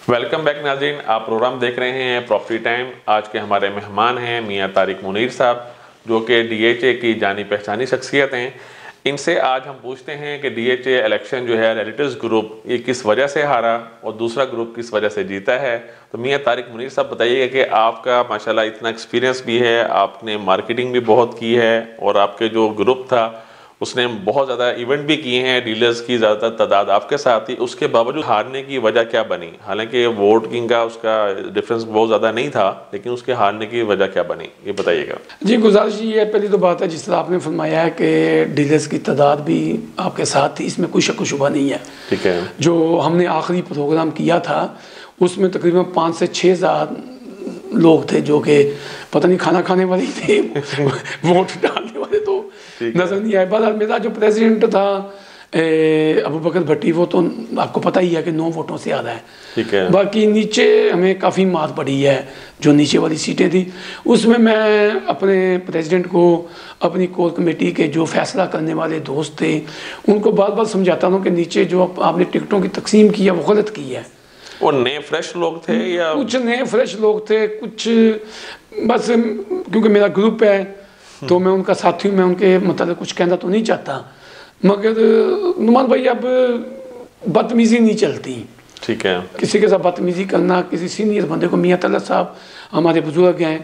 Welcome back नाज़रीन, आप programme देख रहे हैं प्रॉपर्टी टाइम। आज के हमारे मेहमान हैं मियां तारिक मुनीर साहब, जो कि डीएचए की जानी पहचानी शख्सियत हैं। इनसे आज हम पूछते हैं कि डीएचए इलेक्शन जो है रिलेटिव्स ग्रुप ये किस वजह से हारा और दूसरा ग्रुप किस वजह से जीता है। तो मियां तारिक मुनीर साहब बताइएगा कि आपका माशाल्लाह इतना एक्सपीरियंस भी है, आपने मार्केटिंग भी बहुत की है और आपके जो ग्रुप था उसने बहुत ज़्यादा इवेंट भी किए हैं, डीलर्स की ज़्यादातर तादाद आपके साथ थी। उसके बावजूद हारने की वजह क्या बनी? हालांकि वोटिंग का उसका डिफरेंस बहुत ज़्यादा नहीं था, लेकिन उसके हारने की वजह क्या बनी, ये बताइएगा। जी, गुजारिश ये पहली तो बात है जिस तरह आपने फरमाया है कि डीलर्स की तादाद भी आपके साथ थी, इसमें कोई शक शुबा नहीं है। ठीक है। जो हमने आखिरी प्रोग्राम किया था उसमें तकरीबन 5 से 6 हज़ार लोग थे जो कि पता नहीं खाना खाने वाले थे वोट डालने वाले तो नजर नहीं आए। बहरहाल मेरा जो प्रेसिडेंट था अबू बकर भट्टी, वो तो आपको पता ही है कि 9 वोटों से ज़्यादा है। ठीक है। बाकी नीचे हमें काफ़ी मार पड़ी है, जो नीचे वाली सीटें थी उसमें मैं अपने प्रेसिडेंट को, अपनी कोर कमेटी के जो फैसला करने वाले दोस्त थे उनको बार बार समझाता हूँ कि नीचे जो आपने टिकटों की तकसीम की है वो गलत की है। वो नए फ्रेश लोग थे या कुछ नए फ्रेश लोग थे, कुछ बस क्योंकि मेरा ग्रुप है तो मैं उनका साथी हूँ, मैं उनके मतलब कुछ कहना तो नहीं चाहता, मगर नुमान भाई अब बदतमीजी नहीं चलती। ठीक है। किसी के साथ बदतमीजी करना, किसी सीनियर बंदे को, मियां तलत साहब हमारे बुजुर्ग हैं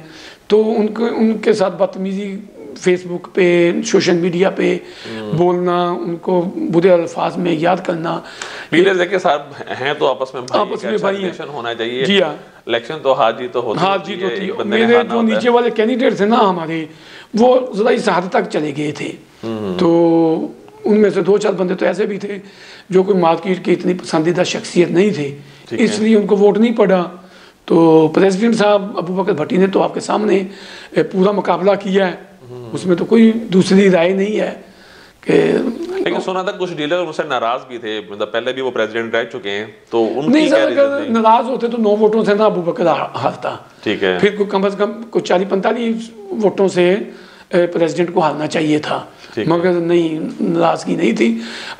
तो उनके साथ बदतमीजी फेसबुक पे, सोशल मीडिया पे बोलना, उनको बुरे अल्फाज में याद करना। डीलर्स के साथ हैं तो आपस में भाई हैं, होना चाहिए। जी हाँ। इलेक्शन तो हार जीत तो होती है। मेरे जो नीचे वाले कैंडिडेट थे ना हमारे, वो ज़रा इस हद तक चले गए थे, तो उनमें से 2-4 बंदे तो ऐसे भी थे जो कोई मार्केट की इतनी पसंदीदा शख्सियत नहीं थे, इसलिए उनको वोट नहीं पड़ा। तो प्रेसिडेंट साहब अबू बकर भट्टी ने तो आपके सामने पूरा मुकाबला किया है, उसमें तो कोई दूसरी राय नहीं है कि। लेकिन सुना था कुछ डीलर उनसे नाराज भी थे, मतलब पहले भी वो प्रेसिडेंट रह चुके हैं, तो उनकी नहीं सर, अगर नाराज होते तो 9 वोटों से ना अबू बकर हारता। ठीक है। फिर कम से कम कुछ 40-45 वोटों से प्रेसिडेंट को हारना चाहिए था, मगर नहीं, नाराजगी नहीं थी।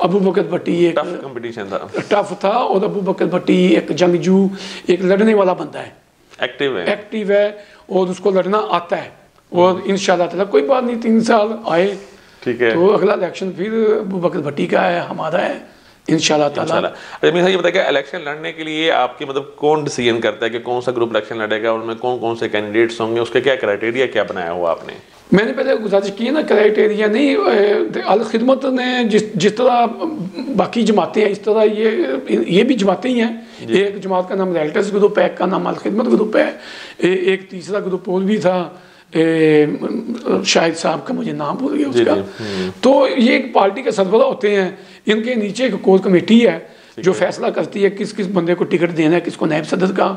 अबू बकर भट्टी एक टफ कंपटीशन था, टफ था, और अबू बकर भट्टी एक जंगजू, एक लड़ने वाला बंदा है, एक्टिव है और उसको लड़ना आता है। और इंशाल्लाह ताला कोई बात नहीं, 3 साल आए, ठीक है, तो अगला इलेक्शन फिर अबू बकर भट्टी का है, हमारा है इंशाल्लाह ताला। अच्छा, मैं ये बताइए इलेक्शन लड़ने के लिए आपके मतलब कौन डिसीजन करता है कि कौन सा ग्रुप इलेक्शन लड़ेगा, उनमें कौन कौन से कैंडिडेट्स होंगे, उसके क्या क्राइटेरिया क्या बनाया हुआ आपने? मैंने पहले गुजारिश की है ना, क्राइटेरिया नहीं, अल खिदमत ने जिस तरह बाकी जमातें हैं इस तरह ये भी जमातें ही हैं। एक जमात का नाम रियल्टर्स ग्रुप है, एक का नाम अल खिदमत ग्रुप है, एक तीसरा ग्रुप और भी था, शाहिद साहब का मुझे नाम भूल गया उसका। तो ये एक पार्टी के सरबराह होते हैं, इनके नीचे एक कोर कमेटी है जो फैसला करती है किस किस बंदे को टिकट देना है, किसको नायब सदर का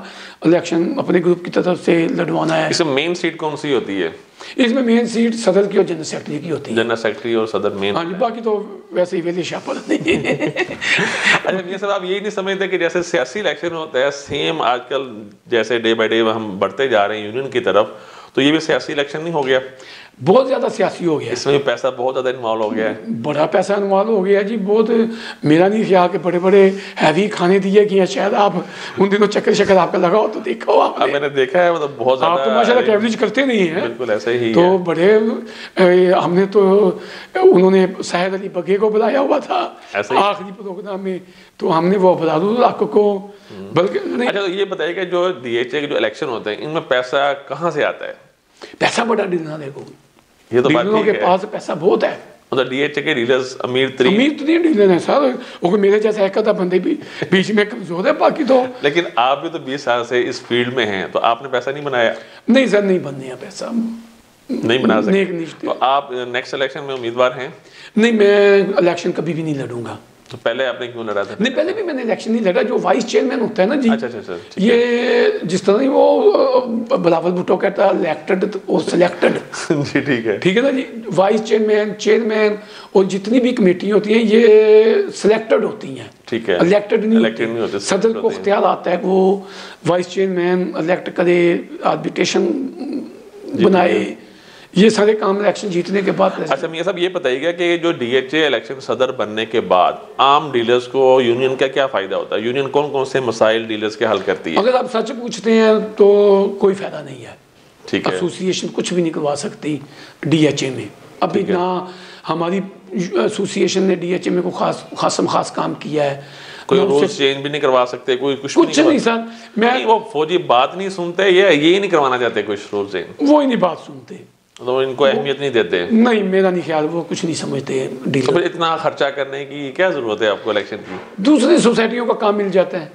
इलेक्शन अपने ग्रुप की तरफ से लड़वाना है। इसमें मेन सीट कौन सी होती है? इसमें मेन सीट सदर की और जनरल सेक्रेटरी की होती है। जनरल सेक्रेटरी और सदर मेन। हाँ जी, बाकी तो वैसे ही वेली शापल नहीं है। अच्छा ये सब आप यही नहीं समझते कि जैसे सियासी इलेक्शन होता है सेम आजकल जैसे डे बाय डे हम बढ़ते जा रहे हैं यूनियन की तरफ, तो ये भी सियासी इलेक्शन नहीं हो गया? बहुत ज़्यादा सियासी हो गया, इसमें पैसा बहुत ज़्यादा इन्वॉल्व हो गया है, बड़ा पैसा इन्वॉल्व हो गया जी। बहुत, मेरा नहीं ख्याल कि बड़े बड़े हैवी खाने दिए कि शायद आप उन दिनों चक्कर आपका लगा हो तो देखा हो आपने। मैंने देखा है, मतलब बहुत ज़्यादा। आप तो माशाल्लाह ट्रैवलिंग करते नहीं हैं। बिल्कुल ऐसे ही तो बड़े हमने तो उन्होंने शाहिद अली बगे को बुलाया हुआ था आखिरी प्रोग्राम में, तो हमने वो बलालुल हक को बल्कि। अच्छा तो ये बताइए कि जो डीएचए के जो इलेक्शन होते हैं इनमें पैसा कहाँ से आता है? पैसा बड़ा डीलर देखो, ये तो डीलरों के पास पैसा बहुत है, मतलब डीएचए के डीलर्स अमीर तरीन डीलर हैं सर, वो मेरे जैसा एक आधा बंदे भी बीच में कमजोर है, बाकी तो। लेकिन आप भी तो 20 साल से इस फील्ड में हैं, तो आपने पैसा नहीं बनाया? नहीं सर, नहीं बनने पैसा, नहीं बना सकते। तो आप नेक्स्ट इलेक्शन में उम्मीदवार हैं? नहीं, मैं इलेक्शन कभी भी नहीं लड़ूंगा। तो पहले आपने क्यों लड़ा था? नहीं, पहले भी मैंने इलेक्शन नहीं लड़ा। जो वाइस चेयरमैन होता है ना जी, अच्छा, ये जिस तरह ही वो बिलावल भुट्टो कहता है इलेक्टेड और सिलेक्टेड जी, ठीक है ना जी। वाइस चेयरमैन और जितनी भी कमेटी होती हैं ये सिलेक्टेड होती हैं, ठीक है, इलेक्टेड नहीं होती। सदर को इख्तियार आता है वो वाइस चेयरमैन इलेक्ट करे, आर्बिट्रेशन बनाए, ये सारे काम इलेक्शन जीतने के बाद। अच्छा मियां साहब, ये बताइएगा कि जो DHA इलेक्शन सदर बनने के बाद आम डीलर्स को यूनियन का क्या फ़ायदा होता है? यूनियन कौन कौन से मसाइल डीलर्स के हल करती है? अगर आप सच पूछते हैं तो कोई फ़ायदा नहीं है। ठीक है। एसोसिएशन कुछ भी नहीं करवा सकती DHA में। अभी ना हमारी एसोसिएशन ने DHA में कोई खास काम किया है। कोई रूल्स चेंज भी नहीं करवा सकते, कोई कुछ नहीं सर। मैं वो फौजी बात नहीं सुनते, ये नहीं करवाना चाहते कुछ रूल्स चेंज, वो ही नहीं बात सुनते, तो इनको अहमियत नहीं देते। नहीं, मेरा नहीं ख्याल, वो कुछ नहीं समझते डीलर। तो फिर इतना खर्चा करने की क्या जरूरत है आपको इलेक्शन की? दूसरी सोसाइटियों का काम मिल जाता है।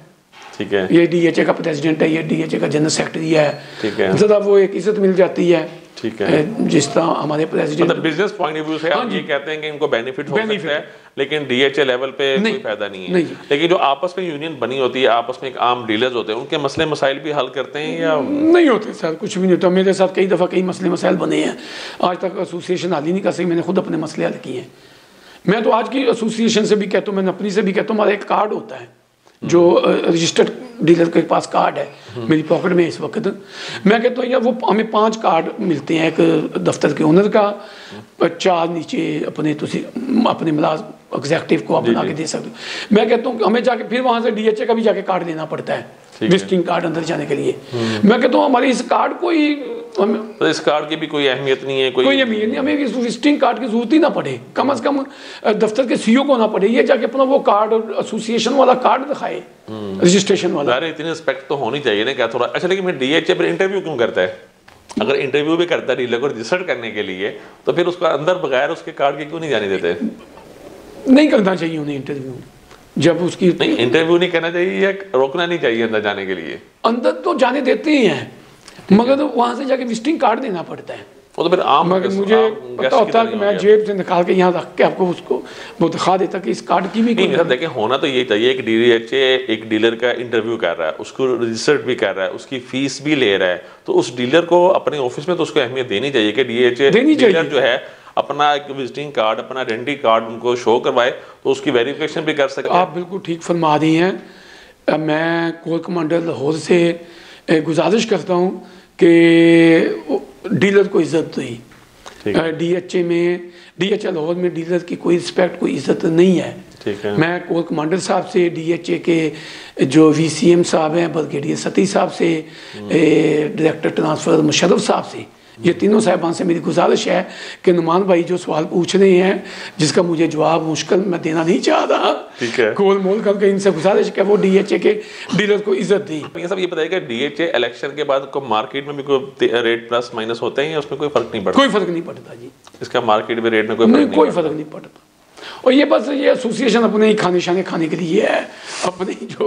ठीक है। ये DHA का प्रेसिडेंट है, ये DHA का जनरल सेक्रेटरी है। ठीक है। ज़रा वो एक इज्जत मिल जाती है। ठीक है। जिस तरह हमारे प्रेसिडेंट, मतलब बिजनेस पॉइंट ऑफ व्यू से आप ये कहते हैं कि इनको बेनिफिट हो सकता है, लेकिन DHA लेवल पे कोई फायदा नहीं है। लेकिन जो आपस में यूनियन बनी होती है, आपस में एक आम डीलर्स होते हैं, उनके मसले मसाइल भी हल करते हैं या नहीं होते? सर कुछ भी नहीं होता। मेरे साथ कई दफ़ा कई मसले मसाइल बने हैं, आज तक एसोसिएशन हल ही नहीं कर सकी। मैंने खुद अपने मसले हल किए हैं। मैं तो आज की एसोसिएशन से भी कहता हूँ, मैंने अपनी से भी कहता हूँ, हमारा एक कार्ड होता है जो रजिस्टर्ड डीलर के पास कार्ड है, मेरी पॉकेट में इस वक्त। मैं कहता हूँ यार, वो हमें 5 कार्ड मिलते हैं, एक दफ्तर के ओनर का, 4 नीचे अपने मुलाज एग्जेक्टिव को आप बना के दे सकते हो। मैं कहता हूँ हमें जाके फिर वहाँ से DHA का भी जाके कार्ड लेना पड़ता है, विजिटिंग कार्ड अंदर जाने के लिए। मैं कहता हूँ हमारे इस कार्ड को ही, तो इस कार्ड की भी कोई अहमियत नहीं है, कोई अहमियत नहीं, हमें इस विजिटिंग कार्ड की जरूरत ही ना पड़े। कम से कम दफ्तर के CEO को ना पड़े, ये जाके अपना वो कार्ड, एसोसिएशन वाला कार्ड दिखाए, रजिस्ट्रेशन वाला। अरे इतनी रिस्पेक्ट तो होनी चाहिए ना क्या थोड़ा। अच्छा, लेकिन फिर DHA पर इंटरव्यू क्यों करता है? अगर इंटरव्यू भी करता है डीलर को रजिस्टर करने के लिए, तो फिर उसका अंदर बगैर उसके कार्ड के क्यों नहीं जाने देते? नहीं करना चाहिए उन्हें इंटरव्यू। जब उसकी नहीं, इंटरव्यू नहीं करना चाहिए या रोकना नहीं चाहिए अंदर जाने के लिए? अंदर तो जाने देते ही हैं, मगर तो वहाँ से जाके विजिटिंग कार्ड देना पड़ता है। वो तो फिर आम, मगर मुझे पता होता है कि मैं जेब से निकाल के यहाँ रख के आपको उसको वो दिखा देता कि इस कार्ड की भी नहीं। देखिए, होना तो ये चाहिए कि DHA एक डीलर का इंटरव्यू कर रहा है, उसको रजिस्टर्ड भी कर रहा है, उसकी फीस भी ले रहा है, तो उस डीलर को अपने ऑफिस में तो उसको अहमियत देनी चाहिए कि DHA डीलर जो है अपना एक विजिटिंग कार्ड, अपना आइडेंटिटी कार्ड उनको शो करवाए, तो उसकी वेरिफिकेशन भी कर सकते हैं। आप बिल्कुल ठीक फरमा रही हैं। मैं कोर कमांडर लाहौर से गुजारिश करता हूँ कि डीलर को इज्जत दी। DHA लाहौर में डीलर की कोई रिस्पेक्ट, कोई इज्जत नहीं है। ठीक है। मैं कोर कमांडर साहब से, DHA के जो VCM साहब हैं, ब्रिगेडियर सती साहब से, डायरेक्टर ट्रांसफ़र मुशर्रफ साहब से, ये तीनों साहिबान से मेरी गुजारिश है कि नुमान भाई जो सवाल पूछ रहे हैं, जिसका मुझे जवाब मुश्किल मैं देना नहीं चाह रहा, ठीक है, गोल मोल करके इनसे गुजारिश है वो DHA के डीलर को इज्जत दें। ये सब ये बताइए कि DHA इलेक्शन के बाद को मार्केट में भी कोई रेट प्लस माइनस होते हैं या उसमें कोई फर्क नहीं पड़ता? कोई फर्क नहीं पड़ता जी, इसका मार्केट में रेट में कोई फर्क नहीं पड़ता। और ये बस ये एसोसिएशन अपने ही खाने के लिए है, अपने जो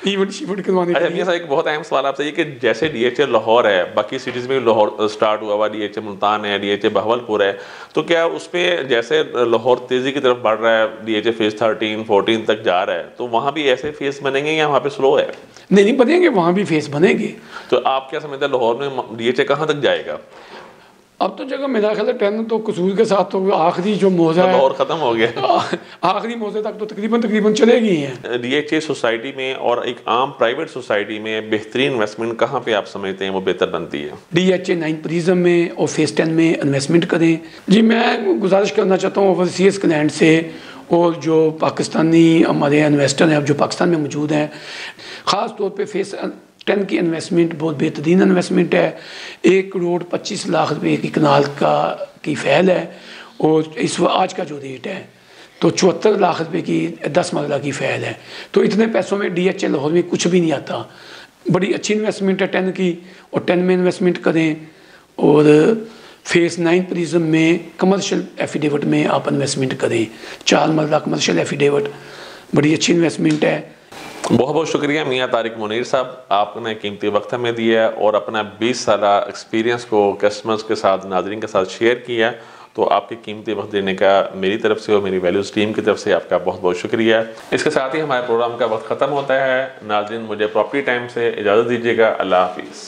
इवेंट करवाने के लिए। एक बहुत अहम सवाल आपसे ये कि जैसे DHA लाहौर है, बाकी सिटीज़ में लाहौर स्टार्ट हुआ, DHA मुल्तान है, DHA बहावलपुर है, तो क्या उसमें जैसे लाहौर तेज़ी की तरफ बढ़ रहा है, DHA फेज़ 13, 14 तक जा रहा है, तो वहाँ भी ऐसे फेस बनेंगे या वहाँ पे स्लो है? नहीं बनेंगे, वहाँ भी फेस बनेंगे। तो आप क्या समझते हैं लाहौर में DHA कहाँ तक जाएगा? अब तो जगह मेरा ख्याल है 10 तो कसूर के साथ तो आखिरी जो मौजा है लाहौर खत्म हो गया, आखिरी मौजे तक तो तकरीबन चलेगी हैं। DHA सोसाइटी में और एक आम प्राइवेट सोसाइटी में बेहतरीन इन्वेस्टमेंट कहाँ पे आप समझते हैं वो बेहतर बनती है? DHA 9 प्रिज्म में और फेज़ 10 में इन्वेस्टमेंट करें। जी मैं गुजारिश करना चाहता हूँ ओवरसीज़ क्लाइंट से और जो पाकिस्तानी हमारे इन्वेस्टर हैं जो पाकिस्तान में मौजूद हैं, ख़ास तौर पे फेज़ 10 की इन्वेस्टमेंट बहुत बेहतरीन इन्वेस्टमेंट है। 1,25,00,000 रुपये की कनाल की फैल है और आज का जो रेट है तो 74 लाख रुपये की 10 मरला की फैल है। तो इतने पैसों में DHA लाहौर में कुछ भी नहीं आता। बड़ी अच्छी इन्वेस्टमेंट है 10 की, और 10 में इन्वेस्टमेंट करें। और फेज़ 9 प्रिज्म में कमर्शियल एफिडेविट में आप इन्वेस्टमेंट करें, 4 मरला कमर्शियल एफिडेविट, बड़ी अच्छी इन्वेस्टमेंट है। बहुत बहुत शुक्रिया मियाँ तारिक मुनीर साहब, आपने कीमती वक्त हमें दिया और अपना 20 साल एक्सपीरियंस को कस्टमर्स के साथ, नाज़रीन के साथ शेयर किया। तो आपके कीमती वक्त देने का मेरी तरफ से और मेरी वैल्यूज़ टीम की तरफ से आपका बहुत बहुत शुक्रिया। इसके साथ ही हमारे प्रोग्राम का वक्त ख़त्म होता है। नाज़रीन, मुझे प्रॉपर्टी टाइम से इजाज़त दीजिएगा। अल्लाह हाफिज़।